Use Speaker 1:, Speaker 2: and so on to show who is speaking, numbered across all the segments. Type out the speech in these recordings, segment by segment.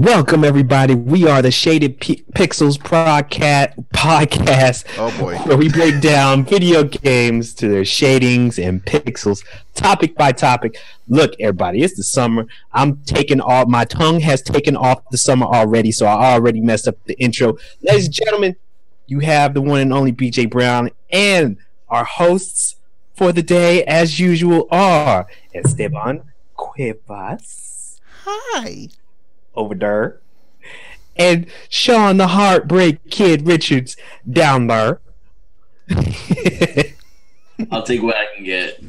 Speaker 1: Welcome, everybody. We are the Shaded Pixels podcast.
Speaker 2: Oh boy,
Speaker 1: where we break down video games to their shadings and pixels, topic by topic. Look, everybody, it's the summer. My tongue has taken off the summer already, so I already messed up the intro. Ladies and gentlemen, you have the one and only BJ Brown, and our hosts for the day, as usual, are Esteban Cuevas.
Speaker 2: Hi.
Speaker 1: Over there. And Shawn the Heartbreak Kid Richards down there.
Speaker 3: I'll take what I can get.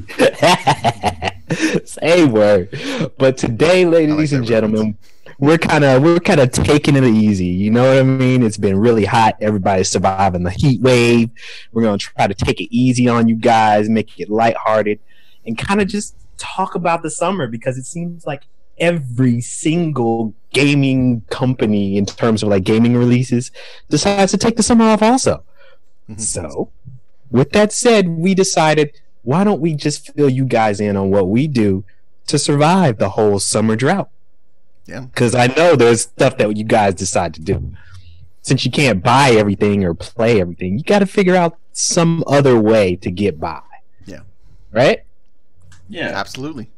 Speaker 1: Same word. But today, ladies and gentlemen, we're kind of taking it easy. You know what I mean? It's been really hot. Everybody's surviving the heat wave. We're gonna try to take it easy on you guys, make it lighthearted, and kind of just talk about the summer, because it seems like every single gaming company in terms of like gaming releases decides to take the summer off also. Mm-hmm. So with that said, we decided, why don't we just fill you guys in on what we do to survive the whole summer drought?
Speaker 2: Yeah,
Speaker 1: because I know there's stuff that you guys decide to do. Since you can't buy everything or play everything, you got to figure out some other way to get by.
Speaker 2: Yeah.
Speaker 1: Right?
Speaker 3: Yeah,
Speaker 2: absolutely.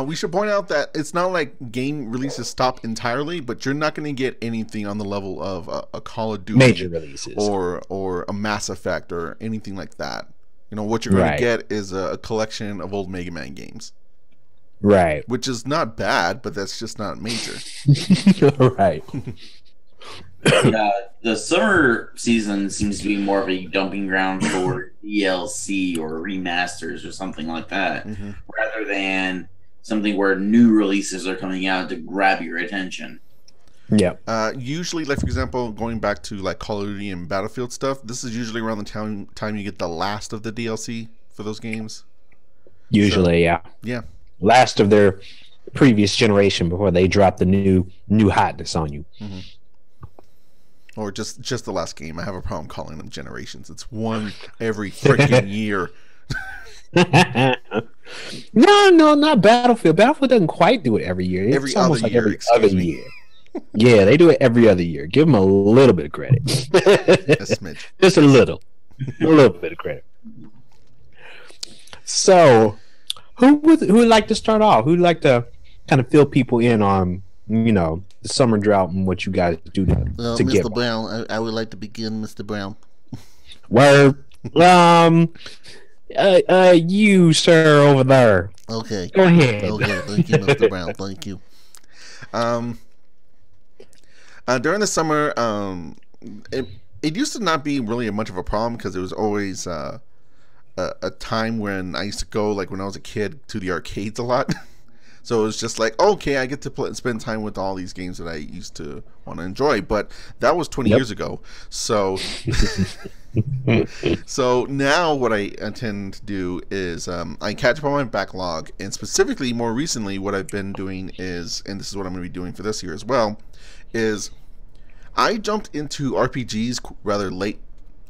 Speaker 2: We should point out that it's not like game releases stop entirely, but you're not going to get anything on the level of a Call of Duty
Speaker 1: major releases
Speaker 2: or a Mass Effect or anything like that. You know, what you're going to get is a collection of old Mega Man games,
Speaker 1: right? Which
Speaker 2: is not bad, but that's just not major.
Speaker 1: Right.
Speaker 3: Yeah, the summer season seems to be more of a dumping ground for DLC or remasters or something like that, rather than something where new releases are coming out to grab your attention.
Speaker 1: Yeah.
Speaker 2: Usually, like for example, going back to like Call of Duty and Battlefield stuff, this is usually around the time you get the last of the DLC for those games.
Speaker 1: Usually,
Speaker 2: yeah.
Speaker 1: Last of their previous generation before they drop the new hotness on you.
Speaker 2: Mm-hmm. Or just the last game. I have a problem calling them generations. It's one every freaking year.
Speaker 1: No, not Battlefield. Battlefield doesn't quite do it every year. It's almost like every other year. Yeah, they do it every other year. Give them a little bit of credit.
Speaker 2: A smidge.
Speaker 1: Just a little bit of credit. So, who would like to start off? Who'd like to kind of fill people in on, you know, the summer drought and what you guys do to
Speaker 4: Mr.
Speaker 1: get
Speaker 4: Brown, I would like to begin, Mr. Brown.
Speaker 1: Word. You, sir, over there.
Speaker 4: Okay.
Speaker 1: Go ahead.
Speaker 4: Okay, thank you, Mr. Brown. Thank you.
Speaker 2: During the summer, it used to not be really much of a problem because it was always a time when I used to go, like when I was a kid, to the arcades a lot. So it was just like, okay, I get to spend time with all these games that I used to want to enjoy. But that was 20 years ago. So so now what I intend to do is I catch up on my backlog. And specifically, more recently, what I've been doing is, and this is what I'm going to be doing for this year as well, is I jumped into RPGs rather late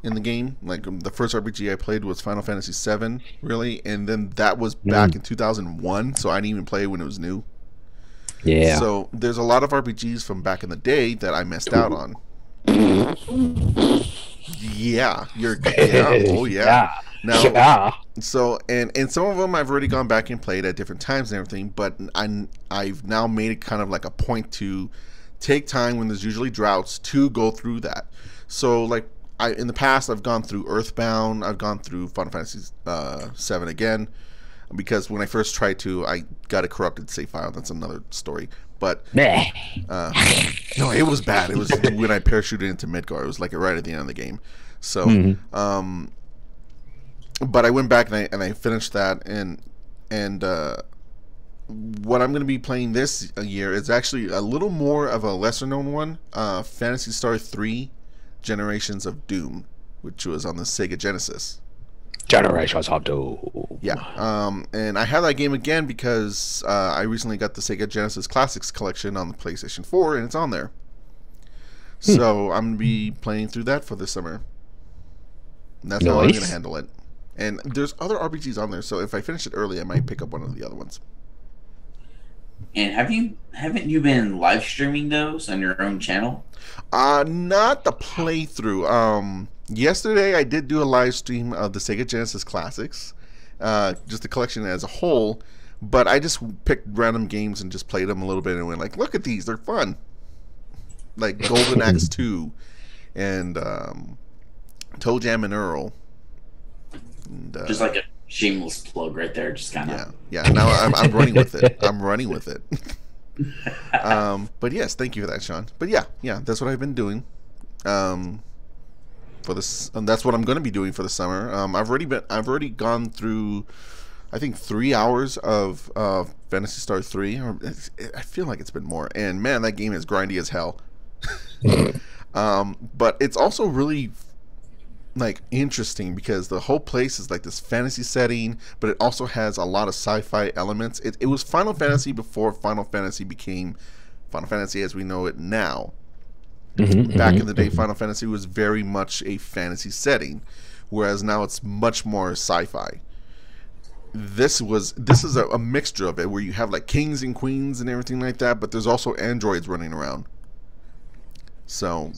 Speaker 2: in the game. Like the first RPG I played was Final Fantasy VII, really, and then that was back in 2001, so I didn't even play it when it was new.
Speaker 1: Yeah.
Speaker 2: So there's a lot of RPGs from back in the day that I missed out on. Yeah, oh yeah. Now, so and some of them I've already gone back and played at different times and everything, but I've now made it kind of like a point to take time when there's usually droughts to go through that. So like, in the past, I've gone through Earthbound. I've gone through Final Fantasy VII again, because when I first tried to, I got a corrupted save file. That's another story. But no, it was bad. It was when I parachuted into Midgar. It was like right at the end of the game. So, but I went back and I finished that. And what I'm going to be playing this year is actually a little more of a lesser known one. Phantasy Star 3. Generations of Doom, which was on the Sega Genesis.
Speaker 1: Generations of Doom.
Speaker 2: Yeah. And I had that game again because I recently got the Sega Genesis Classics collection on the PlayStation 4, and it's on there. So I'm going to be playing through that for this summer. And that's how I'm going to handle it. And there's other RPGs on there, so if I finish it early, I might pick up one of the other ones.
Speaker 3: And haven't you been live streaming those on your own channel?
Speaker 2: Not the playthrough. Yesterday I did do a live stream of the Sega Genesis Classics, just the collection as a whole. But I just picked random games and just played them a little bit and went like, look at these, they're fun. Like Golden Axe 2 and Toe Jam and Earl. And,
Speaker 3: just like a shameless plug right there, just kind
Speaker 2: of. Yeah. Now I'm running with it. I'm running with it. But yes, thank you for that, Sean. But yeah, that's what I've been doing. For this, and that's what I'm going to be doing for the summer. I've already gone through, I think, 3 hours of Phantasy Star 3. I feel like it's been more. And man, that game is grindy as hell. But it's also really like interesting because the whole place is like this fantasy setting, but it also has a lot of sci-fi elements. It was Final Fantasy before Final Fantasy became Final Fantasy as we know it now. Back in the day, Final Fantasy was very much a fantasy setting, whereas now it's much more sci-fi. This is a mixture of it, where you have like kings and queens and everything like that, but there's also androids running around. So,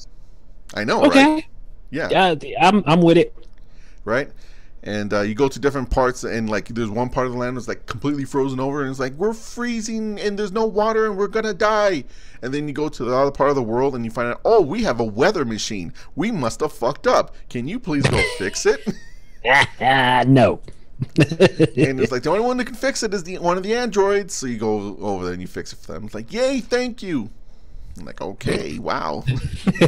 Speaker 2: I know, right?
Speaker 1: Yeah, I'm with it.
Speaker 2: Right? And you go to different parts, and like there's one part of the land that's like completely frozen over, and it's like we're freezing, and there's no water, and we're gonna die. And then you go to the other part of the world, and you find out, oh, we have a weather machine. We must have fucked up. Can you please go fix it?
Speaker 1: No.
Speaker 2: And it's like the only one that can fix it is one of the androids. So you go over there and you fix it for them. It's like, yay, thank you. I'm like, okay, wow.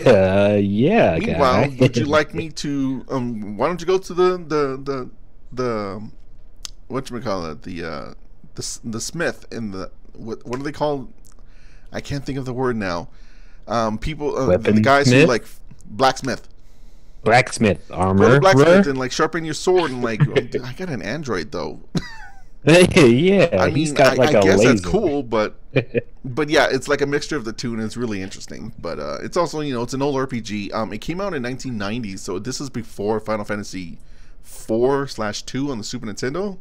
Speaker 1: Yeah.
Speaker 2: Meanwhile, would you like me to? Why don't you go to the whatchamacallit, the smith in the what do they call? I can't think of the word now. People, the guys
Speaker 1: smith?
Speaker 2: who like blacksmith.
Speaker 1: Blacksmith armor.
Speaker 2: Go to blacksmith and like sharpen your sword and like I got an android though.
Speaker 1: Yeah,
Speaker 2: I mean,
Speaker 1: he's got like
Speaker 2: I
Speaker 1: a
Speaker 2: guess
Speaker 1: laser.
Speaker 2: That's cool, but yeah, it's like a mixture of the two, and it's really interesting. But it's also, it's an old RPG. It came out in 1990, so this is before Final Fantasy 4/2 on the Super Nintendo.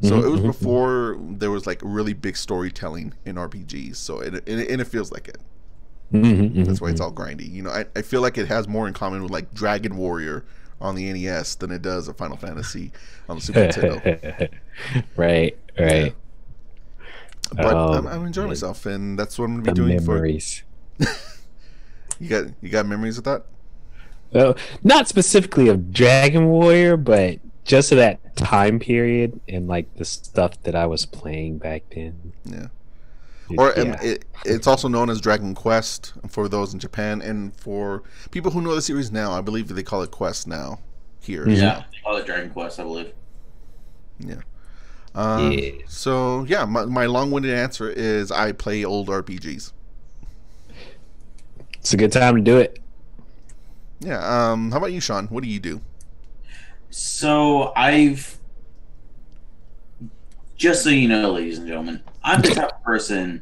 Speaker 2: So it was before there was like really big storytelling in RPGs. So it feels like it. That's why it's all grindy. I feel like it has more in common with like Dragon Warrior on the NES than it does a Final Fantasy on the Super Nintendo.
Speaker 1: Right.
Speaker 2: Yeah. But I'm enjoying myself, and that's what I'm gonna be doing.
Speaker 1: Memories.
Speaker 2: You got memories of that?
Speaker 1: Well, not specifically of Dragon Warrior, but just of that time period and like the stuff that I was playing back then.
Speaker 2: Yeah. It's also known as Dragon Quest for those in Japan, and for people who know the series now, I believe they call it Quest now here.
Speaker 3: Yeah, they call it Dragon Quest, I believe.
Speaker 2: Yeah. So yeah, my long-winded answer is I play old RPGs.
Speaker 1: It's a good time to do it.
Speaker 2: Yeah. How about you, Sean? What do you do?
Speaker 3: So just so you know, ladies and gentlemen, I'm the type of person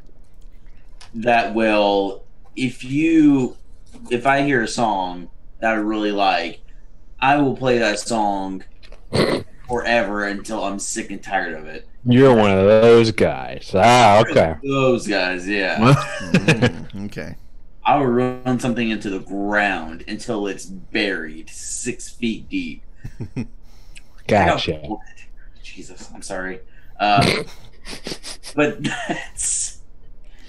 Speaker 3: that will, if I hear a song that I really like, I will play that song forever until I'm sick and tired of it.
Speaker 1: You're one of those guys. Okay.
Speaker 3: Those guys, yeah.
Speaker 2: Okay.
Speaker 3: I will run something into the ground until it's buried 6 feet deep.
Speaker 1: Gotcha.
Speaker 3: Jesus, I'm sorry. But that's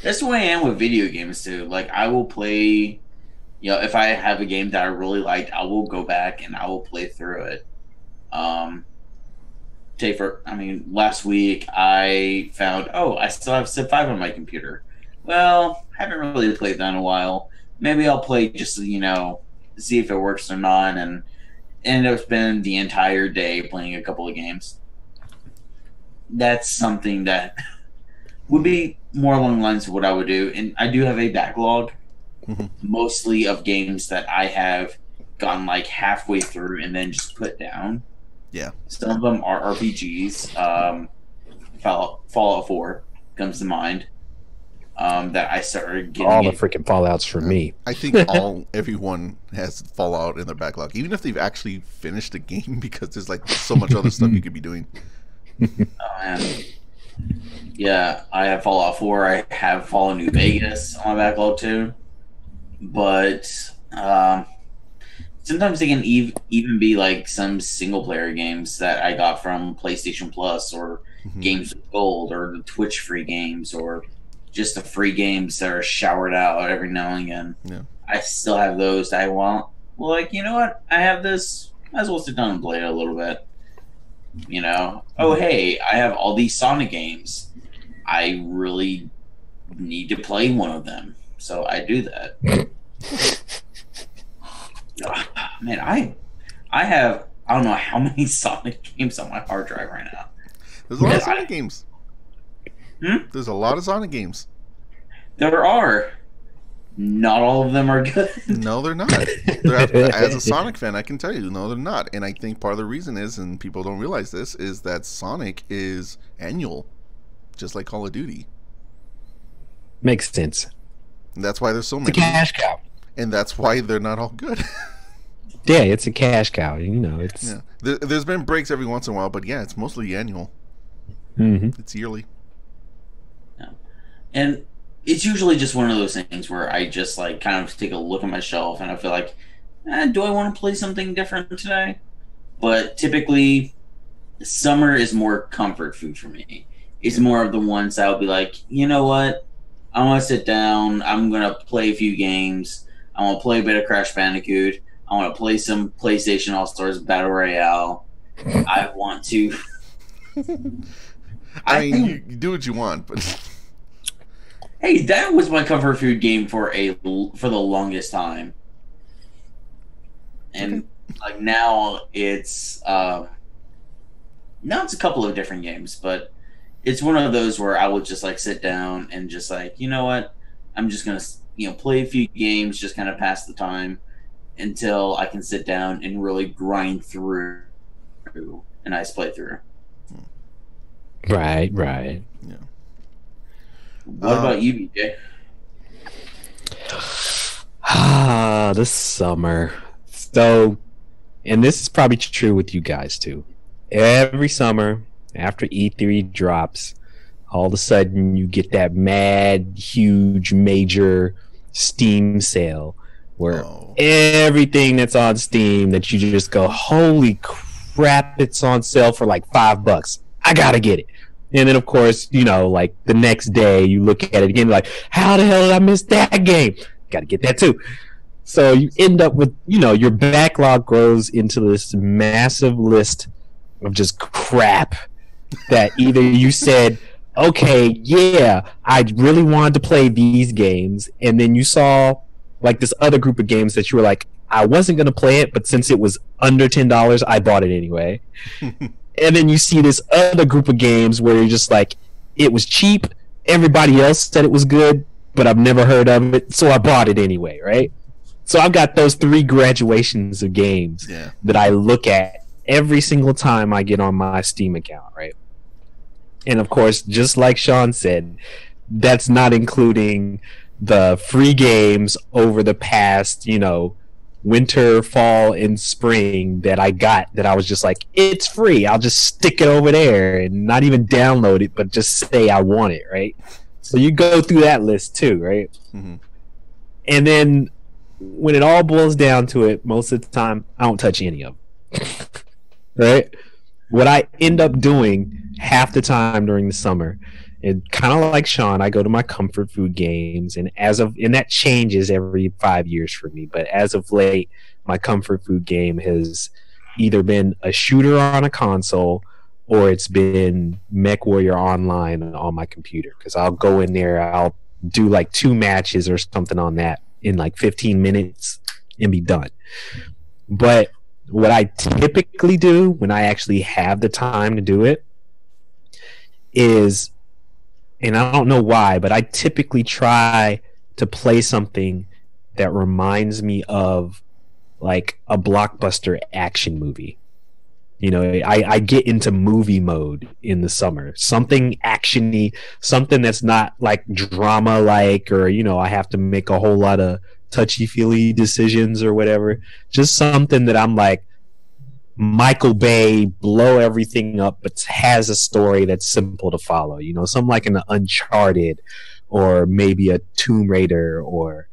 Speaker 3: the way I am with video games too. Like I will play, if I have a game that I really liked, I will go back and I will play through it. Last week I found, I still have Civ 5 on my computer. Well, haven't really played that in a while. Maybe I'll play just see if it works or not, and ended up spending the entire day playing a couple of games. That's something that would be more along the lines of what I would do. And I do have a backlog, mostly of games that I have gotten like halfway through and then just put down.
Speaker 2: Yeah.
Speaker 3: Some of them are RPGs. Fallout 4 comes to mind. That I started getting.
Speaker 1: All the freaking Fallouts for me.
Speaker 2: I think everyone has Fallout in their backlog, even if they've actually finished the game, because there's like so much other stuff you could be doing.
Speaker 3: Oh man, Yeah, I have Fallout 4. I have Fallout New Vegas on my backlog too. But sometimes they can even be like some single player games that I got from PlayStation Plus or Games with Gold or the Twitch free games or just the free games that are showered out every now and again.
Speaker 2: Yeah.
Speaker 3: I still have those that I want. Well, like, you know what? I have this. Might as well sit down and play it a little bit. You know? Oh, hey, I have all these Sonic games. I really need to play one of them. So I do that. Man, I have, I don't know how many Sonic games on my hard drive right now.
Speaker 2: There's a lot of Sonic games. There's a lot of Sonic games.
Speaker 3: There are. Not all of them are good.
Speaker 2: No, they're not. As a Sonic fan, I can tell you, no, they're not. And I think part of the reason is, and people don't realize this, is that Sonic is annual, just like Call of Duty.
Speaker 1: Makes sense.
Speaker 2: And that's why there's so many.
Speaker 1: It's a cash cow.
Speaker 2: And that's why they're not all good.
Speaker 1: Yeah, it's a cash cow. You know, it's.
Speaker 2: Yeah. There's been breaks every once in a while, but yeah, it's mostly annual. It's yearly.
Speaker 3: Yeah. And it's usually just one of those things where I just like kind of take a look at my shelf and I feel like, do I want to play something different today? But typically, summer is more comfort food for me. It's more of the ones that I'll be like, you know what? I want to sit down. I'm going to play a few games. I want to play a bit of Crash Bandicoot. I want to play some PlayStation All-Stars Battle Royale. I want to...
Speaker 2: I mean, you do what you want, but...
Speaker 3: Hey, that was my comfort food game for the longest time. And like now it's a couple of different games, but it's one of those where I would just like sit down and just like, you know what? I'm just going to, play a few games, just kind of pass the time until I can sit down and really grind through a nice playthrough.
Speaker 1: Right.
Speaker 2: Yeah.
Speaker 3: What about you, BJ?
Speaker 1: The summer. So, and this is probably true with you guys too. Every summer, after E3 drops, all of a sudden you get that mad, huge, major Steam sale where everything that's on Steam that you just go, holy crap, it's on sale for like $5. I gotta get it. And then, of course, like the next day you look at it again, like, how the hell did I miss that game? Got to get that too. So you end up with, your backlog grows into this massive list of just crap that either you said, okay, yeah, I really wanted to play these games. And then you saw like this other group of games that you were like, I wasn't going to play it, but since it was under $10, I bought it anyway. And then you see this other group of games where you're just like, it was cheap. Everybody else said it was good, but I've never heard of it, so I bought it anyway, right? So I've got those three graduations of games that I look at every single time I get on my Steam account, right? And of course, just like Shawn said, that's not including the free games over the past, winter, fall, and spring that I got that I was just like, it's free. I'll just stick it over there and not even download it, but just say I want it, right? So you go through that list too, right? And then when it all boils down to it, most of the time, I don't touch any of them, right? What I end up doing half the time during the summer, and kind of like Shawn, I go to my comfort food games, and that changes every 5 years for me. But as of late, my comfort food game has either been a shooter on a console or it's been MechWarrior Online on my computer. Because I'll go in there, I'll do like 2 matches or something on that in like 15 minutes and be done. But what I typically do when I actually have the time to do it is, and I don't know why, but I typically try to play something that reminds me of like a blockbuster action movie. I get into movie mode in the summer. Something actiony, something that's not like drama like, or, I have to make a whole lot of touchy-feely decisions or whatever. Just something that I'm like, Michael Bay, blow everything up, but has a story that's simple to follow. You know, something like an Uncharted, or maybe a Tomb Raider, or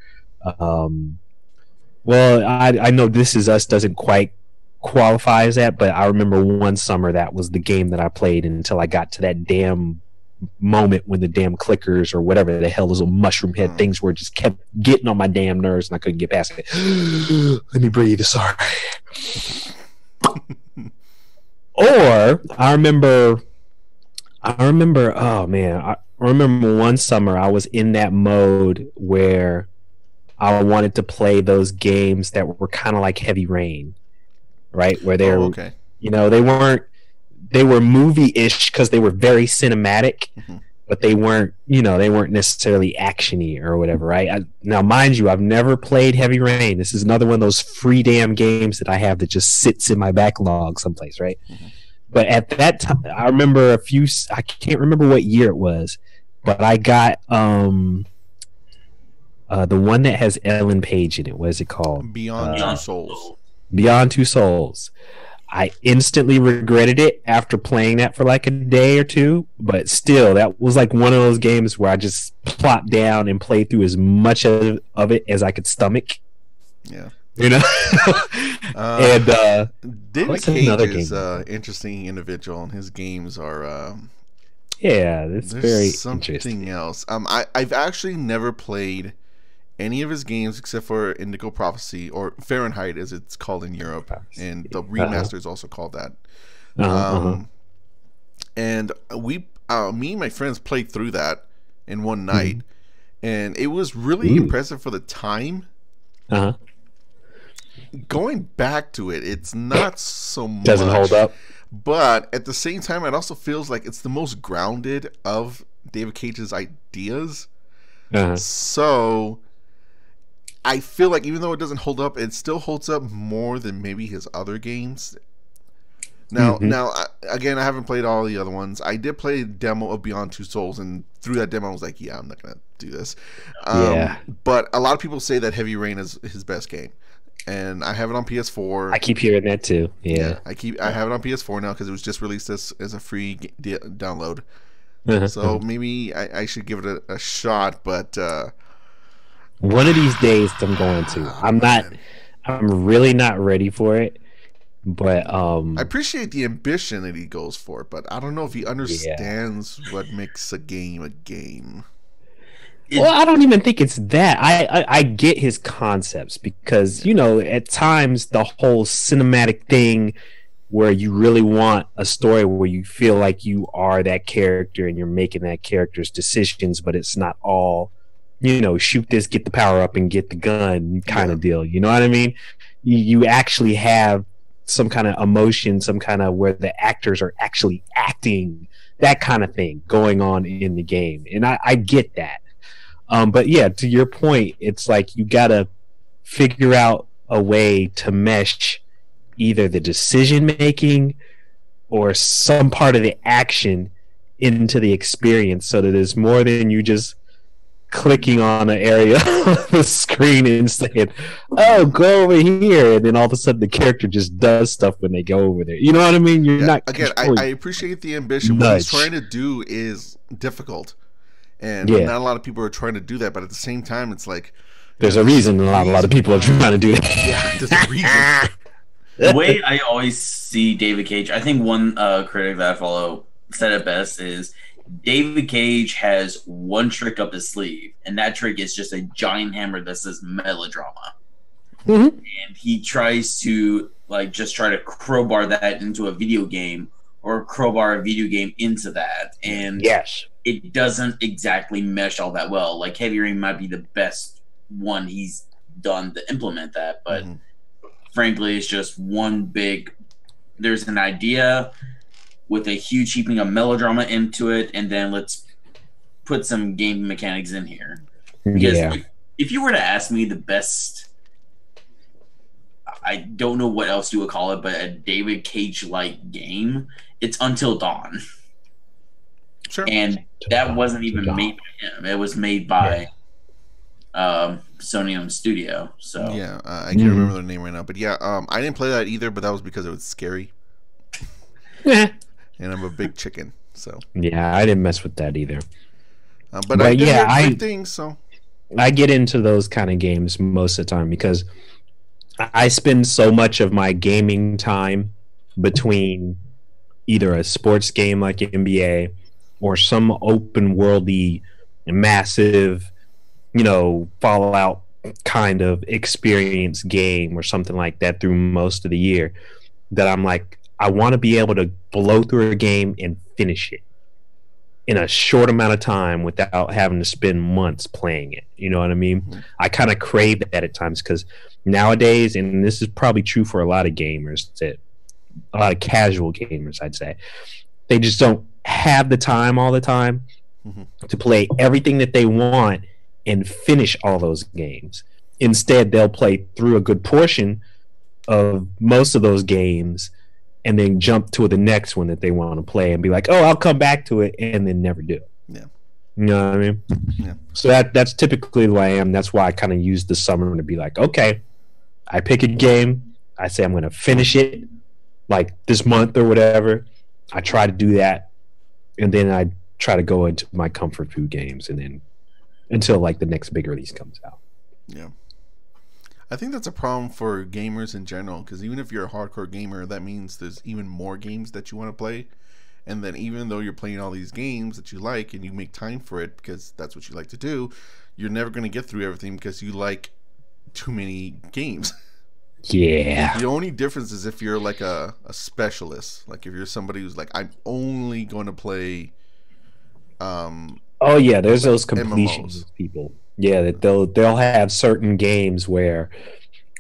Speaker 1: well, I know This Is Us doesn't quite qualify as that, but I remember one summer that was the game that I played until I got to that damn moment when the damn clickers or whatever the hell those little mushroom head things were just kept getting on my damn nerves and I couldn't get past it. Let me breathe. Sorry. Or I remember. Oh man, I remember one summer I was in that mode where I wanted to play those games that were kind of like Heavy Rain, right? Where they're, you know, they were movie-ish because they were very cinematic, but they weren't, you know, they weren't necessarily actiony or whatever, right? Now, mind you, I've never played Heavy Rain. This is another one of those free damn games that I have that just sits in my backlog someplace, right? But at that time, I remember I can't remember what year it was, but I got the one that has Ellen Page in it. What is it called?
Speaker 2: Beyond Two Souls.
Speaker 1: Beyond Two Souls. I instantly regretted it after playing that for like a day or two, but still, that was like one of those games where I just plopped down and played through as much of it as I could stomach.
Speaker 2: Yeah.
Speaker 1: You know? And
Speaker 2: David Cage is an interesting individual, and his games are...
Speaker 1: yeah, it's very
Speaker 2: something
Speaker 1: interesting.
Speaker 2: Else. I've actually never played any of his games except for Indigo Prophecy, or Fahrenheit as it's called in Europe, and the remaster is also called that. And me and my friends played through that in one night, and it was really impressive for the time. Going back to it, it's not so much.
Speaker 1: Doesn't hold up.
Speaker 2: But at the same time, it also feels like it's the most grounded of David Cage's ideas. So I feel like even though it doesn't hold up, it still holds up more than maybe his other games. Now, again, I haven't played all the other ones. I did play a demo of Beyond Two Souls, and through that demo, I was like, yeah, I'm not going to do this. But a lot of people say that Heavy Rain is his best game. And I have it on PS4.
Speaker 1: I keep hearing that too. Yeah.
Speaker 2: I have it on PS4 now because it was just released as a free download. So maybe I should give it a shot. But
Speaker 1: one of these days I'm going to. I'm really not ready for it. But
Speaker 2: I appreciate the ambition that he goes for, but I don't know if he understands what makes a game a game.
Speaker 1: Well, I don't even think it's that. I get his concepts because, you know, at times the whole cinematic thing where you really want a story where you feel like you are that character and you're making that character's decisions, but it's not all, you know, shoot this, get the power up and get the gun kind of deal. You know what I mean? You actually have some kind of emotion, some kind of where the actors are actually acting, that kind of thing going on in the game. And I get that. But yeah, to your point, it's like you gotta figure out a way to mesh either the decision making or some part of the action into the experience so that it's more than you just clicking on an area on the screen and saying, oh, go over here, and then all of a sudden the character just does stuff when they go over there. You know what I mean? You're not
Speaker 2: again, I appreciate the ambition. What he's trying to do is difficult. And not a lot of people are trying to do that, but at the same time, it's like
Speaker 1: there's a reason a lot of people are trying to do it.
Speaker 2: Yeah, there's a reason.
Speaker 3: The way I always see David Cage, I think one critic that I follow said it best is David Cage has one trick up his sleeve, and that trick is just a giant hammer that says melodrama. And he tries to just try to crowbar that into a video game or crowbar a video game into that, and it doesn't exactly mesh all that well. Like Heavy Rain might be the best one he's done to implement that, but frankly, it's just one big. There's an idea with a huge heaping of melodrama into it, and then let's put some game mechanics in here. Because if you were to ask me the best, I don't know what else you would call it, but a David Cage-like game, it's Until Dawn. Sure. And that wasn't even made by him. It was made by Sony owned studio. So
Speaker 2: yeah, I can't remember their name right now, but yeah, I didn't play that either, but that was because it was scary. And I'm a big chicken, so
Speaker 1: yeah, I didn't mess with that either.
Speaker 2: But I did hear great things, so
Speaker 1: I get into those kind of games most of the time because I spend so much of my gaming time between either a sports game like NBA or some open worldy, massive, Fallout kind of experience game or something like that through most of the year, that I'm like, I want to be able to blow through a game and finish it in a short amount of time without having to spend months playing it. You know what I mean? Mm-hmm. I kind of crave that at times because nowadays, and this is probably true for a lot of gamers, that a lot of casual gamers, I'd say, they just don't have the time all the time to play everything that they want and finish all those games. Instead, they'll play through a good portion of most of those games and then jump to the next one that they want to play and be like, oh, I'll come back to it, and then never do.
Speaker 2: Yeah.
Speaker 1: You know what I mean?
Speaker 2: Yeah.
Speaker 1: So that's typically who I am. That's why I kind of use the summer to be like, okay, I pick a game. I say I'm going to finish it like this month or whatever. I try to do that. And then I try to go into my comfort food games and then until like the next big release comes out.
Speaker 2: Yeah. I think that's a problem for gamers in general, because even if you're a hardcore gamer, that means there's even more games that you want to play. And then even though you're playing all these games that you like and you make time for it because that's what you like to do, you're never going to get through everything because you like too many games.
Speaker 1: Yeah.
Speaker 2: The only difference is if you're like a specialist. Like if you're somebody who's like, I'm only going to play
Speaker 1: oh yeah, there's those completions people. Yeah, that they'll have certain games where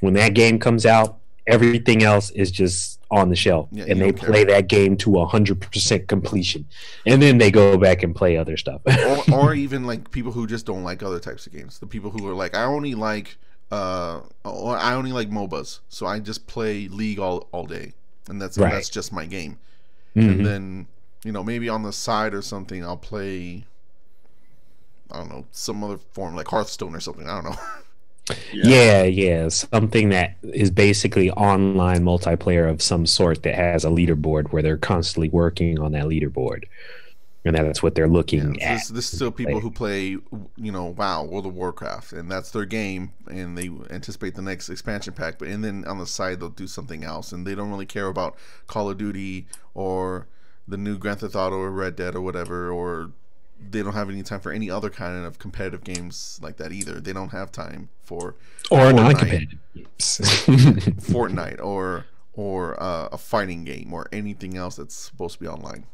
Speaker 1: when that game comes out, everything else is just on the shelf, and they play that game to 100% completion, and then they go back and play other stuff.
Speaker 2: or even like people who just don't like other types of games. The people who are like, I only like MOBAs, so I just play League all day, and that's just my game. And then maybe on the side or something, I'll play, I don't know, some other form like Hearthstone or something. I don't know.
Speaker 1: Yeah, something that is basically online multiplayer of some sort that has a leaderboard where they're constantly working on that leaderboard, and that's what they're looking at.
Speaker 2: This is still people who play, WoW, World of Warcraft, and that's their game, and they anticipate the next expansion pack. And then on the side, they'll do something else, and they don't really care about Call of Duty or the new Grand Theft Auto or Red Dead or whatever, or they don't have any time for any other kind of competitive games like that either. They don't have time for
Speaker 1: non-competitive games.
Speaker 2: Fortnite or a fighting game or anything else that's supposed to be online.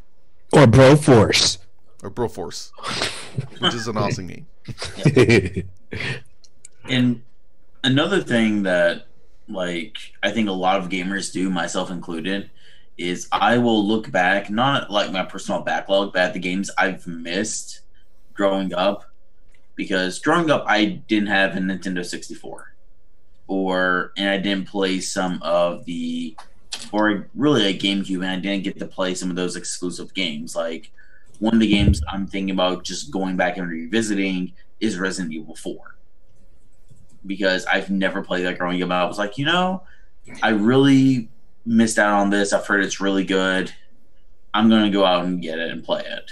Speaker 1: Or Broforce.
Speaker 2: Which is an awesome game.
Speaker 3: Yeah. And another thing that I think a lot of gamers do, myself included, is I will look back, not like my personal backlog, but at the games I've missed growing up. Because growing up, I didn't have a Nintendo 64. And I didn't play some of the, or really a GameCube, and I didn't get to play some of those exclusive games. Like, one of the games I'm thinking about just going back and revisiting is Resident Evil 4. Because I've never played that growing up. I was like, I really missed out on this. I've heard it's really good. I'm going to go out and get it and play it.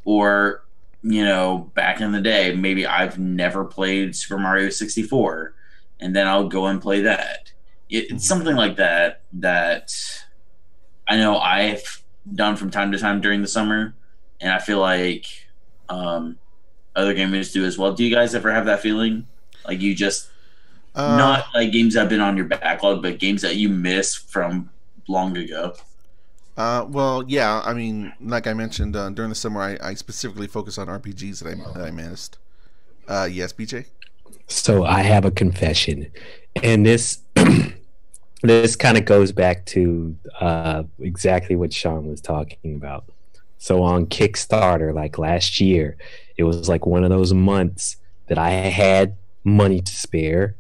Speaker 3: Or, back in the day, maybe I've never played Super Mario 64, and then I'll go and play that. It's something like that I know I've done from time to time during the summer, and I feel like other gamers do as well. Do you guys ever have that feeling? Like you just... not like games that have been on your backlog, but games that you miss from long ago.
Speaker 2: Well, yeah. I mean, like I mentioned, during the summer, I specifically focus on RPGs that I missed. Yes, BJ?
Speaker 1: So I have a confession. And this this kind of goes back to exactly what Shawn was talking about. So on Kickstarter, like last year, it was like one of those months that I had money to spare.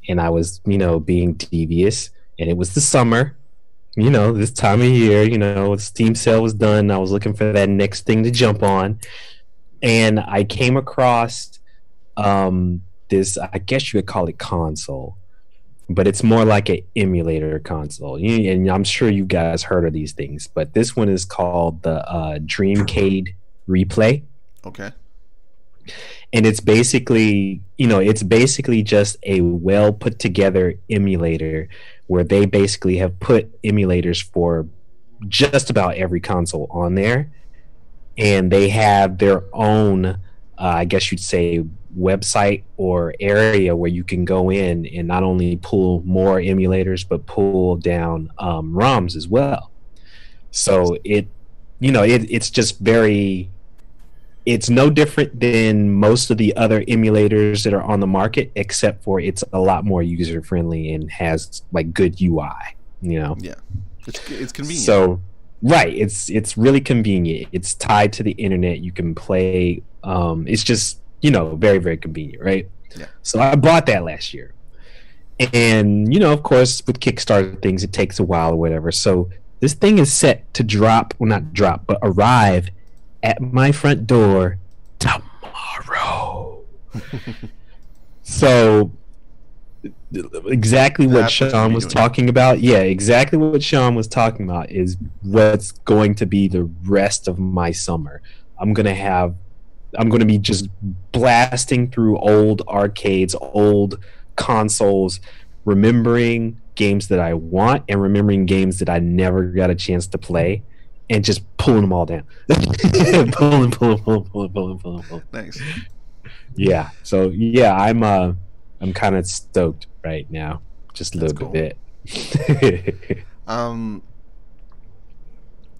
Speaker 1: And I was, being devious, and it was the summer, this time of year, Steam sale was done. I was looking for that next thing to jump on, and I came across this, I guess you would call it console, but it's more like an emulator console. And I'm sure you guys heard of these things, but this one is called the Dreamcade Replay.
Speaker 2: Okay.
Speaker 1: And it's basically, it's basically just a well put together emulator where they basically have put emulators for just about every console on there. And they have their own, I guess you'd say, website or area where you can go in and not only pull more emulators, but pull down ROMs as well. So it's just very, it's no different than most of the other emulators that are on the market, except for it's a lot more user friendly and has like good UI.
Speaker 2: Yeah, it's convenient.
Speaker 1: So right, it's really convenient. It's tied to the internet. You can play. It's just very, very convenient, right?
Speaker 2: Yeah.
Speaker 1: So I bought that last year, and of course, with Kickstarter things, it takes a while or whatever. So this thing is set to not drop, but arrive at my front door tomorrow. So exactly what Shawn was talking about. Yeah, exactly what Shawn was talking about is what's going to be the rest of my summer. I'm going to be just blasting through old arcades, old consoles, remembering games that I want and remembering games that I never got a chance to play, and just pulling them all down. Pulling.
Speaker 2: Nice.
Speaker 1: Yeah. So yeah, I'm kind of stoked right now, just a little bit.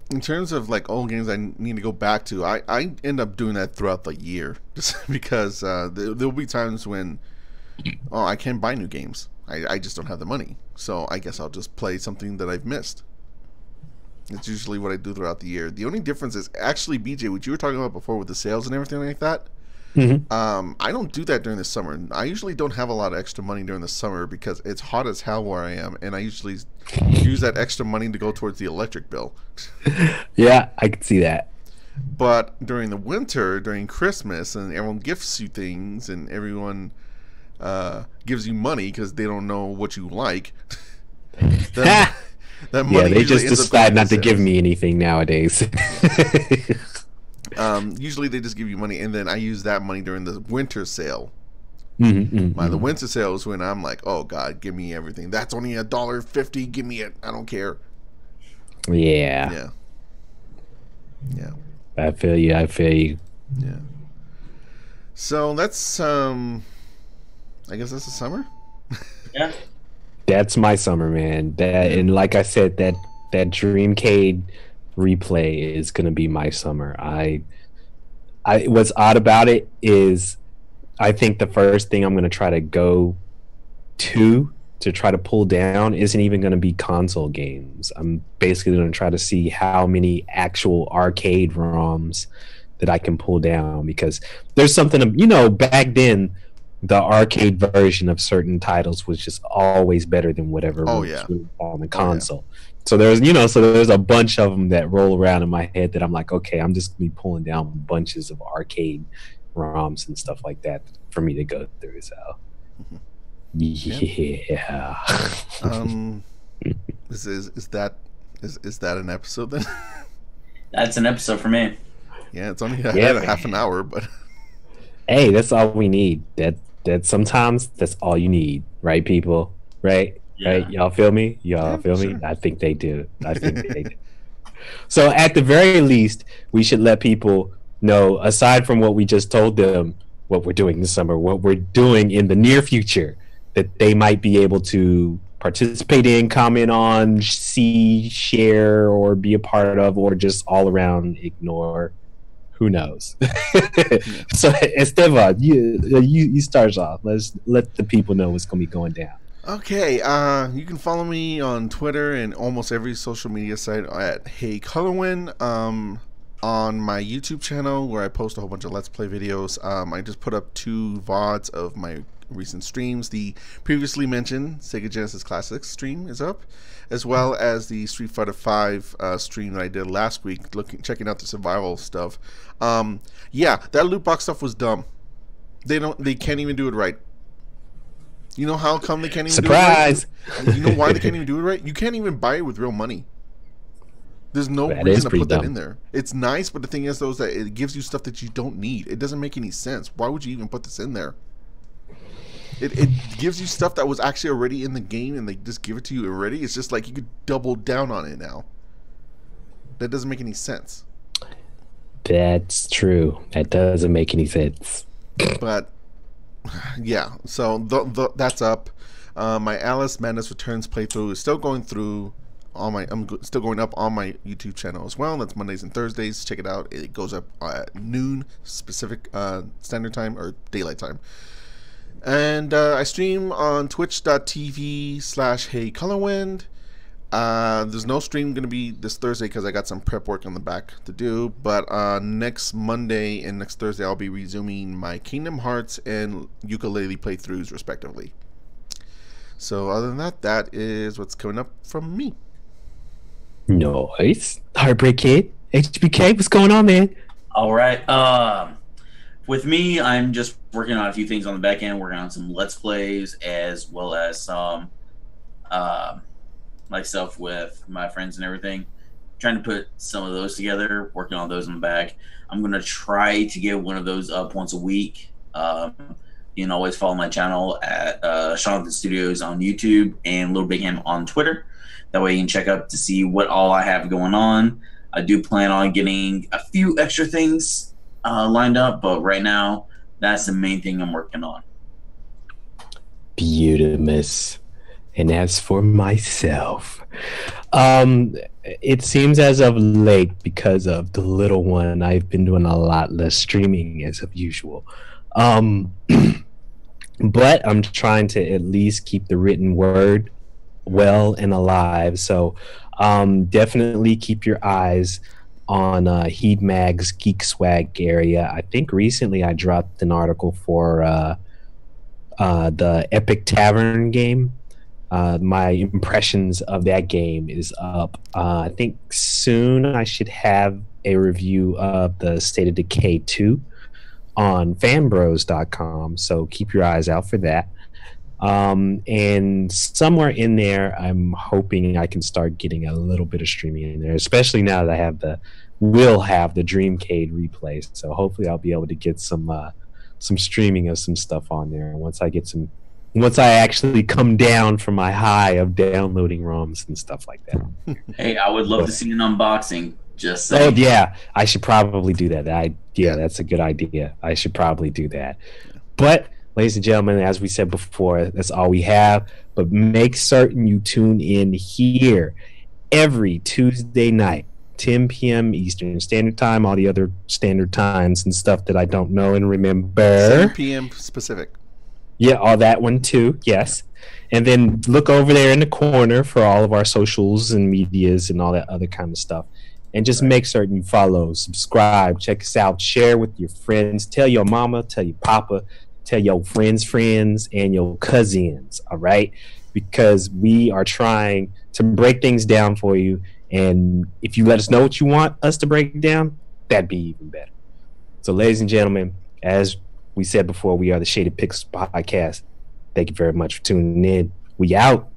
Speaker 2: In terms of like old games I need to go back to, I end up doing that throughout the year, just because there'll be times when I can't buy new games. I just don't have the money, so I guess I'll just play something that I've missed. It's usually what I do throughout the year. The only difference is actually, BJ, what you were talking about before with the sales and everything like that.
Speaker 1: Mm-hmm.
Speaker 2: I don't do that during the summer. I usually don't have a lot of extra money during the summer because it's hot as hell where I am, and I usually use that extra money to go towards the electric bill.
Speaker 1: Yeah, I can see that.
Speaker 2: But during the winter, during Christmas, and everyone gifts you things, and everyone gives you money because they don't know what you like. That money
Speaker 1: they just decide not to give me anything nowadays.
Speaker 2: Usually they just give you money, and then I use that money during the winter sale.
Speaker 1: The
Speaker 2: winter sale is when I'm like, oh God, give me everything. That's only $1.50. Give me it. I don't care.
Speaker 1: Yeah. I feel you.
Speaker 2: Yeah. So that's I guess that's the summer.
Speaker 3: Yeah.
Speaker 1: That's my summer, man. And like I said, that Dreamcade replay is gonna be my summer. I what's odd about it is I think the first thing I'm gonna try to go to try to pull down isn't even gonna be console games. I'm basically gonna try to see how many actual arcade ROMs that I can pull down, because there's something, back then the arcade version of certain titles was just always better than whatever was on the console. So there's a bunch of them that roll around in my head that I'm like, okay, I'm just gonna be pulling down bunches of arcade ROMs and stuff like that for me to go through. So yeah.
Speaker 2: Is that an episode then?
Speaker 3: That's an episode for me.
Speaker 2: Yeah, it's only half an hour, but
Speaker 1: hey, that's all we need. That sometimes that's all you need, right, people? Right?
Speaker 3: Yeah.
Speaker 1: Right? Y'all feel me? Feel me? I think they do. So at the very least, we should let people know, aside from what we just told them, what we're doing this summer, what we're doing in the near future, that they might be able to participate in, comment on, see, share, or be a part of, or just all around ignore. Who knows? So Esteban, you start us off. Let's let the people know what's going to be going down.
Speaker 2: Okay, you can follow me on Twitter and almost every social media site at Hey Colorwin. On my YouTube channel, where I post a whole bunch of Let's Play videos, I just put up 2 VODs of my recent streams. The previously mentioned Sega Genesis Classics stream is up, as well as the Street Fighter V stream that I did last week, checking out the survival stuff. Yeah, that loot box stuff was dumb. They can't even do it right. You know how come they can't even
Speaker 1: Surprise.
Speaker 2: do it right? You know why they can't even do it right? You can't even buy it with real money. There's no
Speaker 1: That
Speaker 2: reason to put
Speaker 1: dumb.
Speaker 2: that in there. It's nice, but the thing is, though, is that it gives you stuff that you don't need. It doesn't make any sense. Why would you even put this in there? It gives you stuff that was actually already in the game, and they just give it to you already. It's just like you could double down on it now. That doesn't make any sense.
Speaker 1: That's true. That doesn't make any sense.
Speaker 2: But yeah, so that's up. My Alice Madness Returns playthrough is still going through. Still going up on my YouTube channel as well. That's Mondays and Thursdays. Check it out. It goes up at noon Pacific Standard Time or Daylight Time. And I stream on twitch.tv/HeyColorWind. There's no stream going to be this Thursday because I got some prep work on the back to do. But next Monday and next Thursday, I'll be resuming my Kingdom Hearts and ukulele playthroughs, respectively. So other than that, that is what's coming up from me.
Speaker 1: Nice. Heartbreak Kid, HBK, what's going on, man?
Speaker 3: All right. With me, I'm just working on a few things on the back end, working on some Let's Plays as well as some myself with my friends and everything. Trying to put some of those together, working on those in the back. I'm going to try to get one of those up once a week. You can always follow my channel at Shawn Studios on YouTube and Little Big Ham on Twitter. That way you can check up to see what all I have going on. I do plan on getting a few extra things lined up, but right now, that's the main thing I'm working on.
Speaker 1: Beautimous. And as for myself, it seems as of late, because of the little one, I've been doing a lot less streaming as of usual. But I'm trying to at least keep the written word well and alive. So definitely keep your eyes on Heed Mag's Geek Swag area. I think recently I dropped an article for the Epic Tavern game. My impressions of that game is up. I think soon I should have a review of the State of Decay 2 on fanbros.com, so keep your eyes out for that. And somewhere in there, I'm hoping I can start getting a little bit of streaming in there, especially now that I will have the Dreamcade replay. So hopefully I'll be able to get some streaming of some stuff on there. Once I actually come down from my high of downloading ROMs and stuff like that.
Speaker 3: Hey, I would love to see an unboxing. Just saying.
Speaker 1: Oh yeah, I should probably do that. That's a good idea. I should probably do that. But ladies and gentlemen, as we said before, that's all we have. But make certain you tune in here every Tuesday night, 10 p.m. Eastern Standard Time, all the other standard times and stuff that I don't know and remember.
Speaker 2: 7 p.m. Pacific.
Speaker 1: Yeah, all that one too, yes. And then look over there in the corner for all of our socials and medias and all that other kind of stuff. And just make certain you follow, subscribe, check us out, share with your friends, tell your mama, tell your papa, tell your friends, and your cousins, all right? Because we are trying to break things down for you. And if you let us know what you want us to break down, that'd be even better. So, ladies and gentlemen, as we said before, we are the Shaded Pixels Podcast. Thank you very much for tuning in. We out.